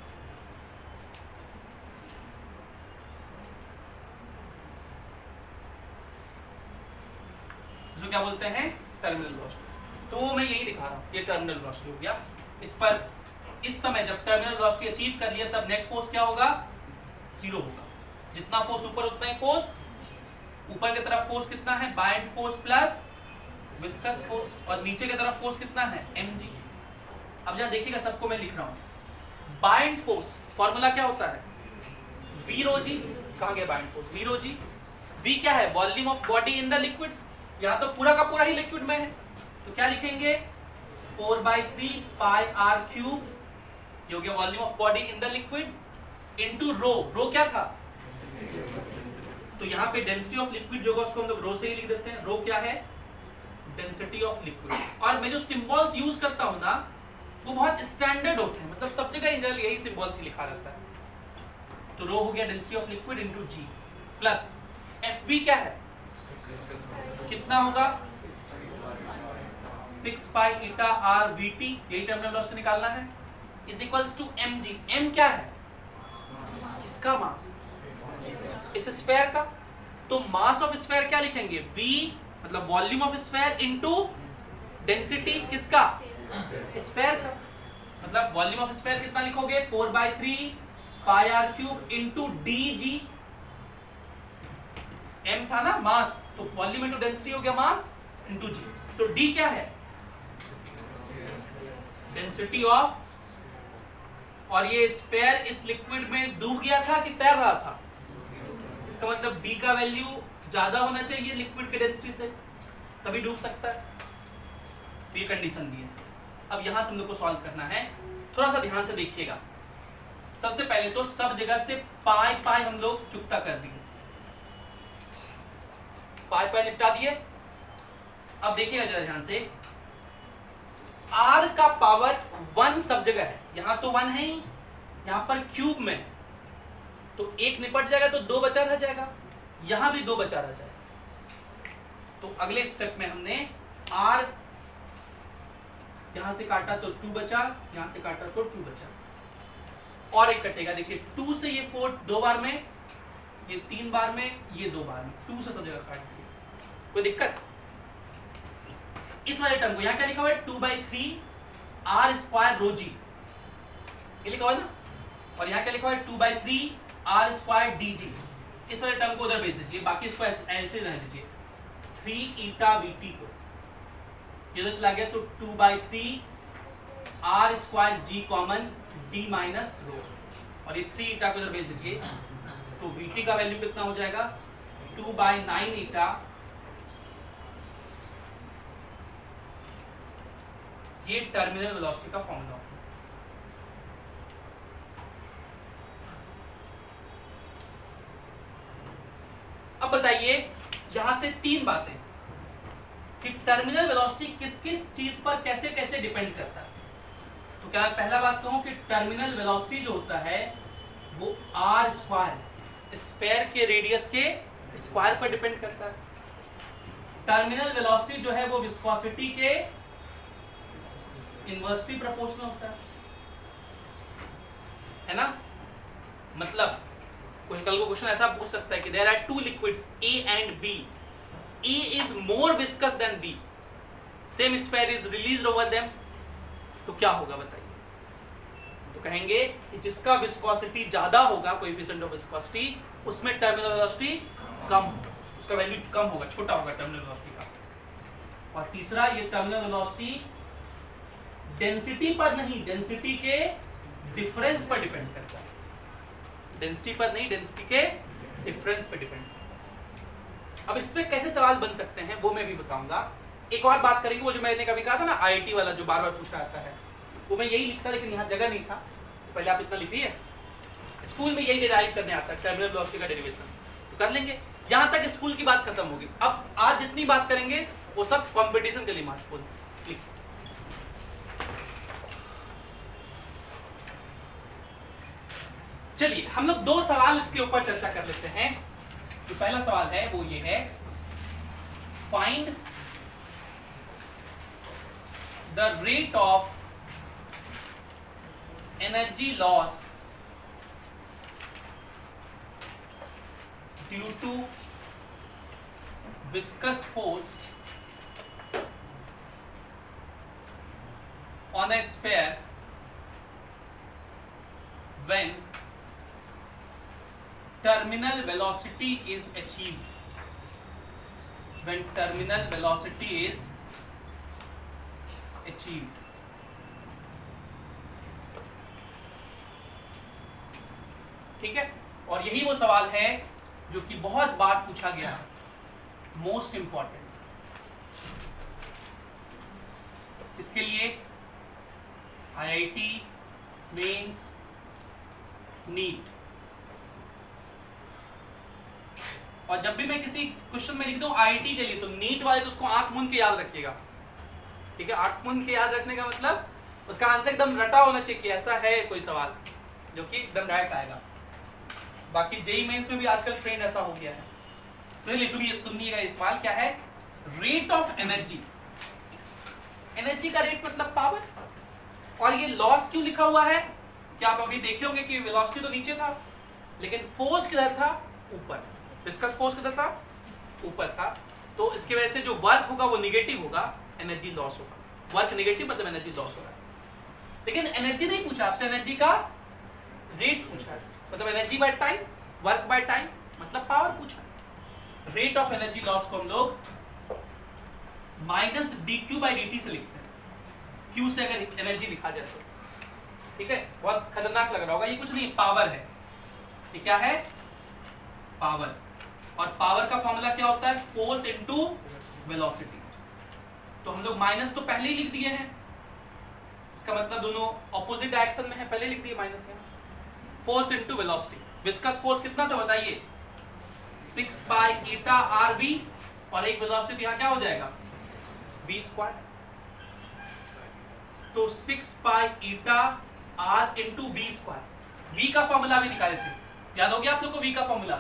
[SPEAKER 1] जो क्या बोलते हैं टर्मिनल वेलोसिटी। तो मैं यही दिखा रहा हूं, ये टर्मिनल वेलोसिटी हो गया। इस पर इस समय जब टर्मिनल वेलोसिटी अचीव कर लिया तब नेट फोर्स क्या होगा, जीरो होगा। जितना फोर्स ऊपर उतना ही फोर्स, ऊपर की तरफ फोर्स कितना है, bind force plus viscous force, और नीचे की तरफ फोर्स कितना है, mg। अब जरा देखिएगा सबको मैं लिख रहा हूं, बाइंड फोर्स फॉर्मूला क्या होता है, v rho g। कहां गया bind force, v rho g। v क्या है, volume of body in the liquid, यहाँ तो पूरा का पूरा ही लिक्विड में है, तो क्या लिखेंगे 4/3 पाई r क्यूब, ये हो गया volume of body in the liquid, into rho, rho क्या था, तो यहाँ पे डेंसिटी ऑफ लिक्विड जो होगा उसको हम लोग रो से ही लिख देते हैं, रो क्या है, डेंसिटी ऑफ लिक्विड। और मैं जो सिंबल्स यूज करता हूँ ना वो बहुत स्टैंडर्ड होते हैं, मतलब सब जगह इन जनरल यही सिंबल्स ही लिखा रहता है। तो रो हो गया density of liquid into g, plus FB क्या है, कितना होगा 6 पाई ईटा r VT, यही टर्मिनल वेलोसिटी निकालना है, is equals to mg। m क्या है, किसका मास, इस स्फीयर का, तो मास ऑफ स्फीयर क्या लिखेंगे, v मतलब volume of sphere into density किसका, स्फीयर का, मतलब वॉल्यूम ऑफ स्फीयर कितना लिखोगे 4/3 पाई r cube into dg। m था ना मास, तो वॉल्यूम इनटू डेंसिटी हो गया मास इनटू g। सो d क्या है, डेंसिटी ऑफ, और ये स्फीयर इस लिक्विड में डूब गया था कि तैर रहा था, इसका मतलब d का वैल्यू ज्यादा होना चाहिए लिक्विड के डेंसिटी से, तभी डूब सकता है। तो ये कंडीशन दी है। अब यहां से हम लोग को सॉल्व करना है, थोड़ा सा ध्यान से देखिएगा। सबसे पहले तो सब जगह से पाई पाई हम लोग चुकता कर दिए, पाई पाई निपटा दिए। अब देखिएगा जरा ध्यान से, r का पावर 1 सब जगह है, यहां तो 1 है ही, यहां पर क्यूब में है, तो एक निपट जाएगा तो 2 बचा रह जाएगा, यहां भी 2 बचा रह जाएगा। तो अगले स्टेप में हमने r यहां से काटा तो 2 बचा, यहां से काटा तो 2 बचा, और एक कटेगा, देखिए 2 से ये 4 2 बार में, ये 3 बार में, ये 2 बार में, 2 से सब जगह काट दिए, कोई दिक्कत। इस वाले टर्म को यहाँ क्या लिखा हुआ है 2/3 r स्क्वायर रो जी, ये लिखा हुआ है ना, और यहाँ क्या लिखा हुआ है 2/3 r स्क्वायर dg। इस वाले टर्म को उधर भेज दीजिए, बाकी इसको एज रहने दीजिए, 3 ईटा VT को ये उधर चला गया, तो 2/3 r square g common d minus rho, और ये 3 ईटा को उधर भेज दीजिए, तो VT का वैल्यू कितना हो जाएगा 2/9 ईटा, ये टर्मिनल वेलोसिटी का फॉर्मूला होता है। अब बताइए यहां से 3 बातें कि टर्मिनल वेलोसिटी किस किस चीज पर कैसे कैसे डिपेंड करता है। तो क्या पहला बात कहूं कि टर्मिनल वेलोसिटी जो होता है वो r स्क्वायर, स्फीयर के रेडियस के स्क्वायर पर डिपेंड करता है। टर्मिनल वेलोसिटी जो है वो विस्कोसिटी के इनवर्सली प्रोपोर्शनल होता है ना। मतलब कोई कल को क्वेश्चन ऐसा पूछ सकता है कि there are 2 liquids A and B, A is more viscous than B, same sphere is released over them, तो क्या होगा बताइए। तो कहेंगे कि जिसका विस्कोसिटी ज्यादा होगा, कोएफिशिएंट ऑफ विस्कोसिटी, उसमें टर्मिनल वेलोसिटी कम, उसका वैल्यू कम होगा, छोटा होगा टर्मिनल वेलोसिटी का। और तीसरा ये टर्मिनल वेलोसिटी डेंसिटी पर नहीं, डेंसिटी के डिफरेंस पर डिपेंड करता है, डेंसिटी पर नहीं, डेंसिटी के डिफरेंस पर डिपेंड। अब इस पे कैसे सवाल बन सकते हैं वो मैं भी बताऊंगा। एक और बात करेंगे, वो जो मैंने कभी कहा था ना आईआईटी वाला जो बार बार पूछा जाता है, वो मैं यही लिखता लेकिन यहाँ जगह नहीं था, तो पहले आप इतना लिखिए। स्कूल में यही डिराइव करने आता है, टर्मिनल वेलोसिटी का डेरिवेशन, तो कर लेंगे। यहाँ तक स्कूल की बात खत्म होगी। अब आज जितनी बात करेंगे वो सब कंपटीशन के लिए महत्वपूर्ण है। चलिए हम लोग दो सवाल इसके ऊपर चर्चा कर लेते हैं। जो पहला सवाल है वो ये है, find the rate of energy loss due to viscous force on a sphere when terminal velocity is achieved, when terminal velocity is achieved। ठीक है, और यही वो सवाल है जो कि बहुत बार पूछा गया, मोस्ट इंपॉर्टेंट। इसके लिए आईआईटी मेंस, नीट, और जब भी मैं किसी क्वेश्चन में लिख दूं आईआईटी के लिए तो नीट वाले तो उसको आंख मूंद के याद रखिएगा। ठीक है, आंख मूंद के याद रखने का मतलब उसका आंसर एकदम रटा होना चाहिए कि ऐसा है कोई सवाल जो कि एकदम डायरेक्ट आएगा। बाकी जेई मेंस में भी आजकल ट्रेंड ऐसा हो गया है। तो सुनिएगा, इस सवाल क्या है, रेट ऑफ एनर्जी। एनर्जी का रेट मतलब पावर, और ये लॉस क्यों लिखा हुआ है? क्या आप अभी देखे होंगे कि वेलोसिटी तो नीचे था लेकिन फोर्स किधर था? ऊपर। विस्कस फोर्स किधर था? ऊपर था। तो इसकी वजह से जो वर्क होगा वो निगेटिव होगा, एनर्जी लॉस होगा। वर्क निगेटिव मतलब एनर्जी लॉस होगा। लेकिन एनर्जी नहीं पूछा आपसे, एनर्जी का रेट पूछा है, मतलब energy by time, work by time मतलब पावर पूछा। रेट ऑफ एनर्जी लॉस को हम लोग माइनस dq बाई dt से लिखते हैं। q से अगर एनर्जी लिखा जाए तो, ठीक है, बहुत खतरनाक लग रहा होगा, ये कुछ नहीं, पावर है। ये क्या है? पावर। और पावर का फॉर्मूला क्या होता है? Force into velocity. तो हम लोग माइनस तो पहले ही लिख दिए हैं, इसका मतलब दोनों ऑपोजिट डायरेक्शन में है, पहले लिख दिए माइनस है। Force into velocity. Viscous force कितना था बताइए? 6 पाई ईटा आर वी, और एक वेलोसिटी यहाँ क्या हो जाएगा? v square. तो 6 pi eta R into V square. v का फॉर्मूला भी निकाले थे, याद हो गया आप लोग को v का formula?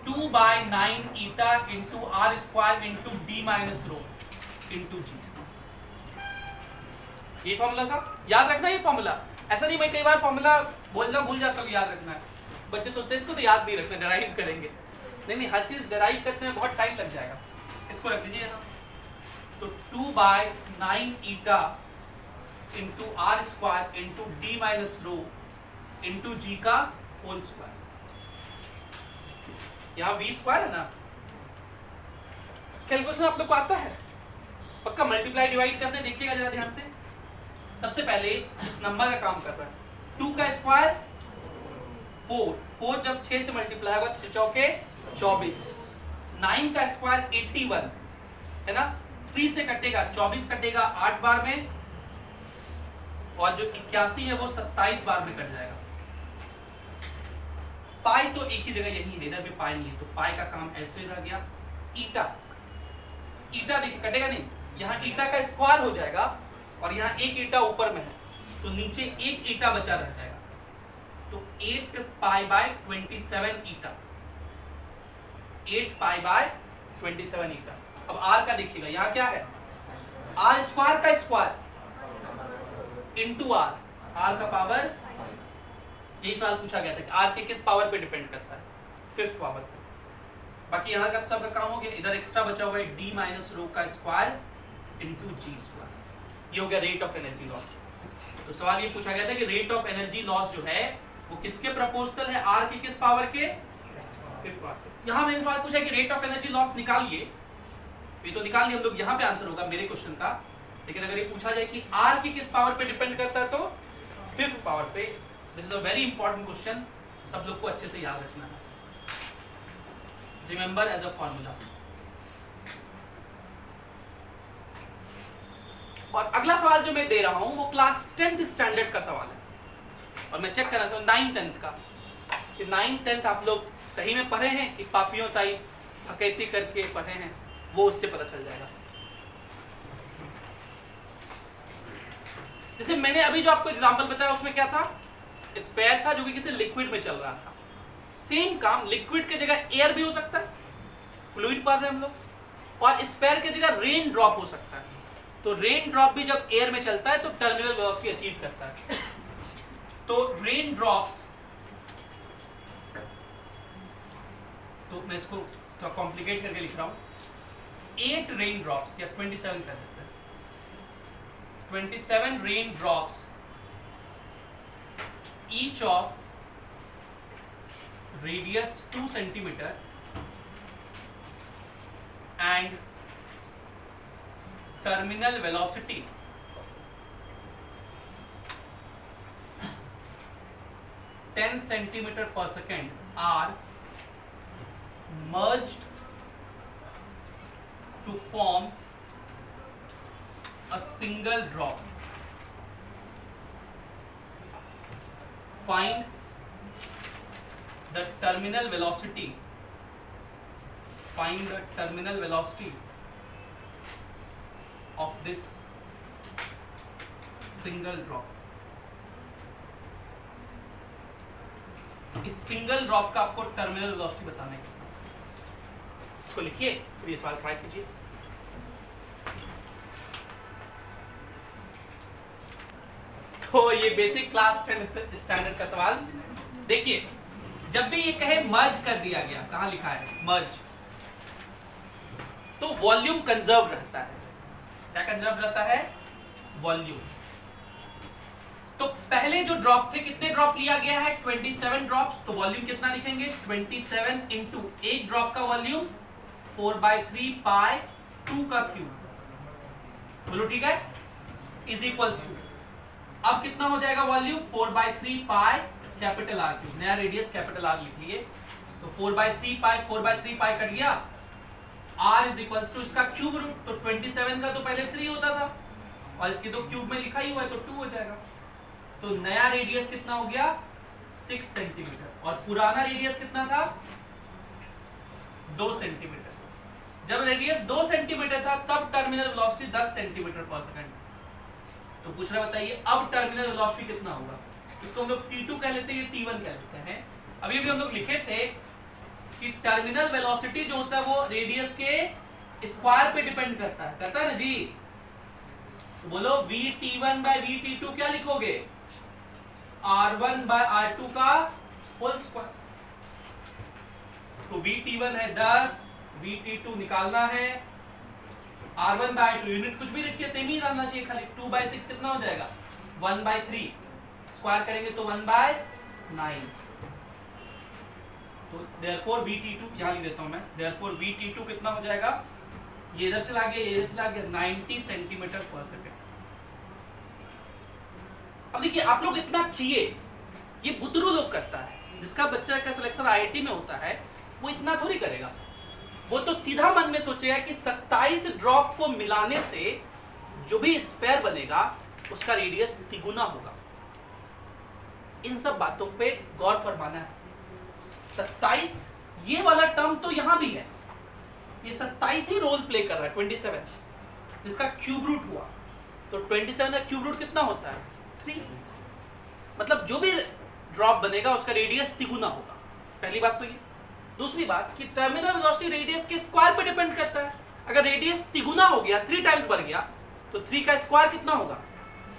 [SPEAKER 1] 2 by 9 eta into R square into D minus rho into G. ये फॉर्मूला था, याद रखना ये फॉर्मूला। ऐसा नहीं मैं कई बार फॉर्मूला बोलना भूल जाता हूँ, याद रखना है। बच्चे सोचते हैं इसको तो याद नहीं रखना, डेराइव करेंगे। नहीं, हर चीज डेराइव करने में बहुत टाइम लग जाएगा। इसको रख दीजिए यहाँ। तो 2 by 9 eta into R square into D minus rho into G का होल स्क्वायर। यहाँ वी स्क्वायर है ना। कैलकुलेशन आप लोग को आता है? पक्का मल्टीप्लाई डिवाइड करते हैं, देखिएगा जरा ध्यान से। सबसे पहले इस नंबर का काम कर रहा है। 2 का स्क्वायर 4 जब 6 से मल्टीप्लाई होगा तो चौके 24। 9 का स्क्वायर 81 है ना। 3 से कटेगा 24 कटेगा 8 बार में, और जो 81 है वो 27 बार में कट जाएगा। पाई तो एक ही जगह यही है, इधर भी पाई नहीं है, तो पाई का काम ऐसे रह गया। ईटा देखिए कटेगा नहीं, यहाँ ईटा का स्क्वायर हो जाएगा, और यहाँ एक ईटा ऊपर में है तो नीचे एक ईटा बचा रह जाएगा। तो 8 pi by 27 eta, 8 pi by 27 ईटा। अब आर का देखिएगा, यहाँ क्या है? आर स्क्वायर का स्क्वायर इंटू आर, आर का पावर। यही सवाल पूछा गया था कि आर के किस पावर पे डिपेंड करता है? 5th पावर पे। बाकी यहाँ का सबका काम हो गया। इधर एक्स्ट्रा बचा हुआ है डी माइनस रो का स्क्वायर इंटू जी स्क्वायर। ये हो गया रेट ऑफ एनर्जी लॉस। तो सवाल ये पूछा गया था कि रेट ऑफ एनर्जी लॉस जो है वो किसके प्रोपोर्शनल है? आर के किस पावर के? 5th power. यहाँ मैंने सवाल पूछा कि रेट ऑफ एनर्जी लॉस निकालिए, ये तो निकाल लिया हम लोग, यहाँ पे आंसर होगा मेरे क्वेश्चन का। लेकिन अगर ये पूछा जाए कि r की किस पावर पे डिपेंड करता है, तो 5th पावर पे। This is a very important question, सब लोग को अच्छे से याद रखना है, रिमेंबर एज अ फॉर्मूला। और अगला सवाल जो मैं दे रहा हूं वो क्लास 10th स्टैंडर्ड का सवाल है, और मैं चेक कर रहा था 9th 10th का, कि 9th 10th आप लोग सही में पढ़े हैं कि पापियों टाइप हकैती करके पढ़े हैं, वो उससे पता चल जाएगा। जैसे मैंने अभी जो आपको एग्जांपल बताया उसमें क्या था, स्फेयर था जो कि किसी लिक्विड में चल रहा था। सेम काम लिक्विड के जगह एयर भी हो सकता है, फ्लूइड पढ़ रहे हैं हम लोग, और स्फेयर के जगह रेन ड्रॉप हो सकता है। तो रेन ड्रॉप भी जब एयर में चलता है तो टर्मिनल वेलोसिटी अचीव करता है। तो रेन ड्रॉप्स, तो मैं इसको थोड़ा कॉम्प्लिकेट करके लिख रहा हूं, 8 रेन ड्रॉप्स या 27 कर देते हैं, 27 rain drops each of radius 2 centimetre and terminal velocity (10 centimeter per second) are merged to form a single drop. Find the terminal velocity. Find the terminal velocity of this single drop. इस single drop का आपको terminal velocity बताना है। इसको लिखिए, फिर ये सवाल ट्राई कीजिए। तो ये बेसिक क्लास 10 स्टैंडर्ड का सवाल। देखिए, जब भी ये कहे मर्ज कर दिया गया, कहां लिखा है मर्ज, तो वॉल्यूम कंजर्व रहता है। क्या कंजर्व रहता है? वॉल्यूम। तो पहले जो ड्रॉप थे, कितने ड्रॉप लिया गया है? 27 ड्रॉप्स। तो वॉल्यूम कितना लिखेंगे? 27 इंटू एक ड्रॉप का वॉल्यूम 4/3 पाई 2 का क्यूब। बोलो ठीक है, इज इक्वल्स टू, अब कितना हो जाएगा volume? 4/3 pi capital R cube, नया रेडियस कैपिटल आर लिख लिए। तो 4/3 पाई कट गया, r इज इक्वल्स टू इसका क्यूब रूट, तो 27 का तो पहले 3 होता था और इसके तो क्यूब में लिखा ही हुआ है तो 2 हो जाएगा। तो नया रेडियस कितना हो गया? 6 सेंटीमीटर, और पुराना रेडियस कितना था? 2 सेंटीमीटर। जब रेडियस 2 सेंटीमीटर था तब टर्मिनल वेलोसिटी 10 सेंटीमीटर पर सेकंड। तो पूछ रहा, बताइए अब टर्मिनल वेलोसिटी कितना होगा? इसको हम लोग T2 कह लेते हैं, T1 कह लेते हैं। अभी भी हम लोग लिखे थे कि टर्मिनल वेलोसिटी जो होता है वो रेडियस के स्क्वायर पे डिपेंड करता है ना जी। तो बोलो Vt1 by Vt2 क्या लिखोगे? R1 by R2 का होल स्क्वायर। तो Vt1 है 10, Vt2 निकालना है, R1 by R2 यूनिट कुछ भी रखिए, सेम ही रहना चाहिए, खाली 2/6 कितना हो जाएगा? 1/3, स्क्वायर करेंगे तो 1/9। तो therefore Vt2 यहाँ लिख देता हूं मैं, therefore Vt2 कितना हो जाएगा? ये इधर चला गया, ये इधर चला गया, 90 सेंटीमीटर पर सेकंड। अब देखिए, आप लोग इतना किए, ये बुद्धरू लोग करता है, जिसका बच्चा का सिलेक्शन आईआईटी में होता है वो इतना थोड़ी करेगा। वो तो सीधा मन में सोचेगा कि 27 ड्रॉप को मिलाने से जो भी स्फेयर बनेगा उसका रेडियस तिगुना होगा। इन सब बातों पे गौर फरमाना है। 27, ये वाला टर्म तो यहां भी है, ये 27 ही रोल प्ले कर रहा है, 27 जिसका क्यूब रूट हुआ। तो 27 का क्यूब रूट कितना होता है? 3। मतलब जो भी ड्रॉप बनेगा उसका रेडियस तिगुना होगा। पहली बात तो ये। दूसरी बात कि टर्मिनल वेलोसिटी रेडियस के स्क्वायर पे डिपेंड करता है। अगर रेडियस तिगुना हो गया, 3 टाइम्स बढ़ गया, तो 3 का स्क्वायर कितना होगा?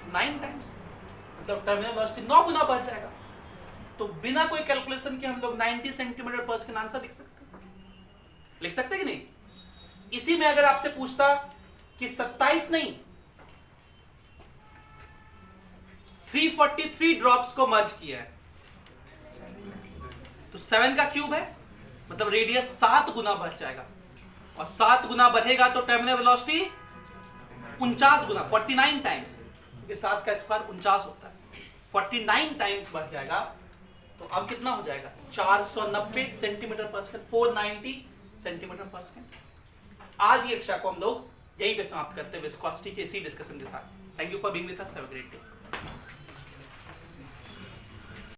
[SPEAKER 1] 9 टाइम्स। मतलब टर्मिनल वेलोसिटी 9 गुना बढ़ जाएगा। तो बिना कोई कैलकुलेशन के हम लोग 90 सेंटीमीटर पर सेकंड आंसर लिख सकते कि नहीं? इसी में अगर आपसे पूछता कि 27 नहीं 343 ड्रॉप्स को मर्ज किया है, तो 7 का क्यूब है, मतलब रेडियस 7 गुना बढ़ जाएगा। और 7 गुना बढ़ेगा तो टर्मिनल वेलोसिटी 49 गुना 49 टाइम्स, क्योंकि 7 का स्क्वायर 49 होता है, 49 टाइम्स बढ़ जाएगा। तो अब कितना हो जाएगा 490 सेंटीमीटर पर सेकंड, 490 सेंटीमीटर पर सेकंड। आज की कक्षा को हम लोग यहीं पे समाप्त करते हैं विस्कोसिटी के इसी डिस्कशन के साथ। Thank you for being with us, have a great day.